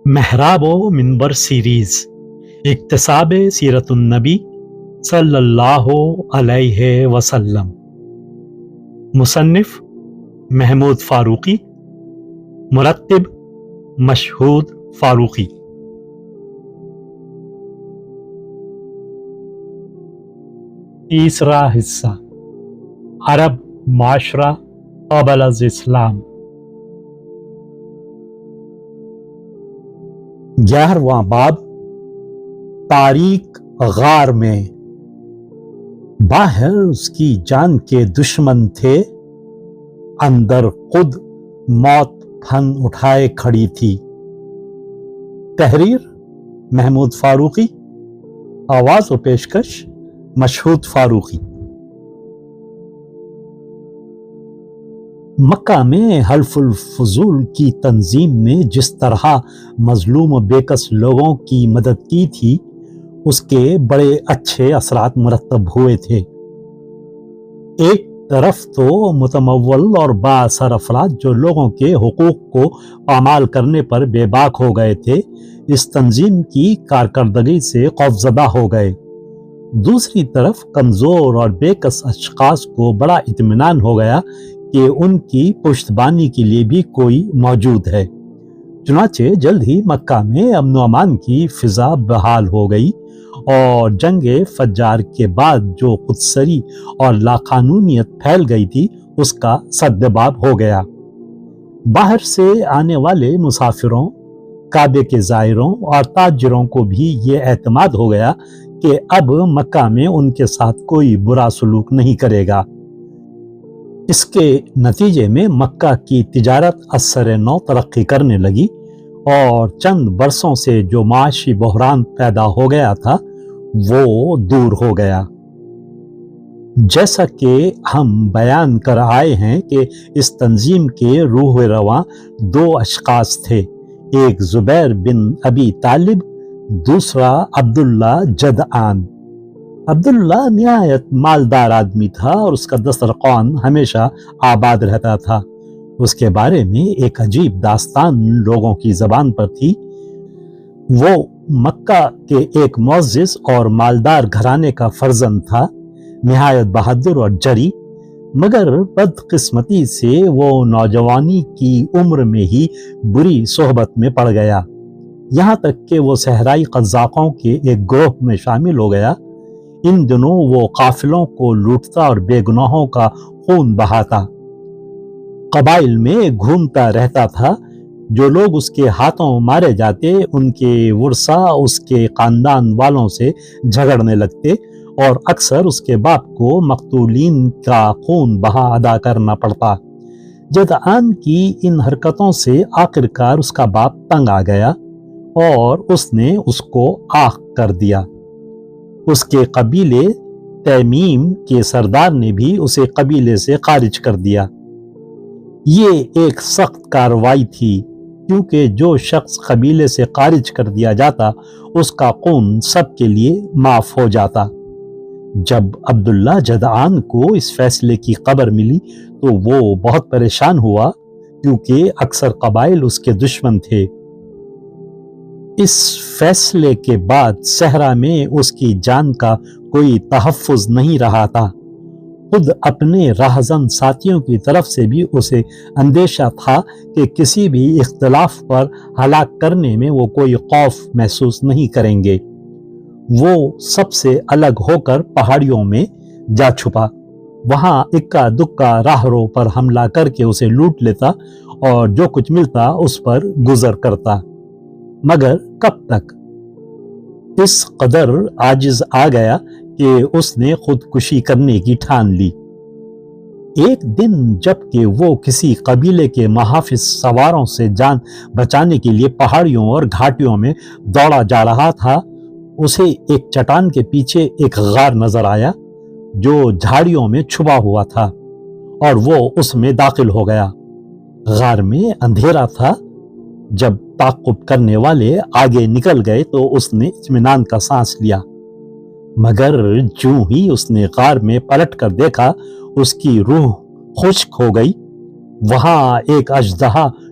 محراب و منبر سیریز اکتساب سیرت النبی صلی اللہ علیہ وسلم، مصنف محمود فاروقی، مرتب مشہود فاروقی۔ تیسرا حصہ، عرب معاشرہ قبل از اسلام۔ 11واں باب، تاریک غار میں۔ باہر اس کی جان کے دشمن تھے، اندر خود موت پھن اٹھائے کھڑی تھی۔ تحریر محمود فاروقی، آواز و پیشکش مشہود فاروقی۔ مکہ میں حلف الفضول کی تنظیم نے جس طرح مظلوم و بےکس لوگوں کی مدد کی تھی، اس کے بڑے اچھے اثرات مرتب ہوئے تھے۔ ایک طرف تو متمول اور با اثر افراد جو لوگوں کے حقوق کو پامال کرنے پر بے باک ہو گئے تھے، اس تنظیم کی کارکردگی سے خوفزدہ ہو گئے۔ دوسری طرف کمزور اور بےکس اشخاص کو بڑا اطمینان ہو گیا کہ ان کی پشتبانی کے لیے بھی کوئی موجود ہے۔ چنانچہ جلد ہی مکہ میں امن و امان کی فضا بحال ہو گئی، اور جنگ فجار کے بعد جو خودسری اور لاقانونیت پھیل گئی تھی، اس کا سدباب ہو گیا۔ باہر سے آنے والے مسافروں، کعبے کے زائروں اور تاجروں کو بھی یہ اعتماد ہو گیا کہ اب مکہ میں ان کے ساتھ کوئی برا سلوک نہیں کرے گا۔ اس کے نتیجے میں مکہ کی تجارت اثر نو ترقی کرنے لگی، اور چند برسوں سے جو معاشی بحران پیدا ہو گیا تھا وہ دور ہو گیا۔ جیسا کہ ہم بیان کر آئے ہیں کہ اس تنظیم کے روح رواں دو اشخاص تھے، ایک زبیر بن ابی طالب، دوسرا عبداللہ جدعان۔ عبداللہ نہایت مالدار آدمی تھا، اور اس کا دسترخوان ہمیشہ آباد رہتا تھا۔ اس کے بارے میں ایک عجیب داستان لوگوں کی زبان پر تھی۔ وہ مکہ کے ایک معزز اور مالدار گھرانے کا فرزند تھا، نہایت بہادر اور جری، مگر بدقسمتی سے وہ نوجوانی کی عمر میں ہی بری صحبت میں پڑ گیا، یہاں تک کہ وہ صحرائی قزاقوں کے ایک گروہ میں شامل ہو گیا۔ ان دنوں وہ قافلوں کو لوٹتا اور بے گناہوں کا خون بہاتا، قبائل میں گھومتا رہتا تھا۔ جو لوگ اس کے ہاتھوں مارے جاتے، ان کے ورثاء اس کے خاندان والوں سے جھگڑنے لگتے، اور اکثر اس کے باپ کو مقتولین کا خون بہا ادا کرنا پڑتا۔ جدعان کی ان حرکتوں سے آخرکار اس کا باپ تنگ آ گیا، اور اس نے اس کو آخ کر دیا۔ اس کے قبیلے تیمیم کے سردار نے بھی اسے قبیلے سے خارج کر دیا۔ یہ ایک سخت کارروائی تھی، کیونکہ جو شخص قبیلے سے خارج کر دیا جاتا، اس کا خون سب کے لیے معاف ہو جاتا۔ جب عبداللہ جدعان کو اس فیصلے کی خبر ملی تو وہ بہت پریشان ہوا، کیونکہ اکثر قبائل اس کے دشمن تھے۔ اس فیصلے کے بعد صحرا میں اس کی جان کا کوئی تحفظ نہیں رہا تھا۔ خود اپنے راہزن ساتھیوں کی طرف سے بھی اسے اندیشہ تھا کہ کسی بھی اختلاف پر ہلاک کرنے میں وہ کوئی خوف محسوس نہیں کریں گے۔ وہ سب سے الگ ہو کر پہاڑیوں میں جا چھپا، وہاں اکا دکا راہرو پر حملہ کر کے اسے لوٹ لیتا، اور جو کچھ ملتا اس پر گزر کرتا۔ مگر کب تک؟ اس قدر عاجز آ گیا کہ اس نے خودکشی کرنے کی ٹھان لی۔ ایک دن جب کہ وہ کسی قبیلے کے محافظ سواروں سے جان بچانے کے لیے پہاڑیوں اور گھاٹیوں میں دوڑا جا رہا تھا، اسے ایک چٹان کے پیچھے ایک غار نظر آیا جو جھاڑیوں میں چھپا ہوا تھا، اور وہ اس میں داخل ہو گیا۔ غار میں اندھیرا تھا۔ جب تعقب کرنے والے آگے نکل گئے تو اس نے اطمینان کا سانس لیا، مگر جو ہی اس نے غار میں پلٹ کر دیکھا، اس کی روح خشک ہو گئی۔ وہاں ایک اژدہا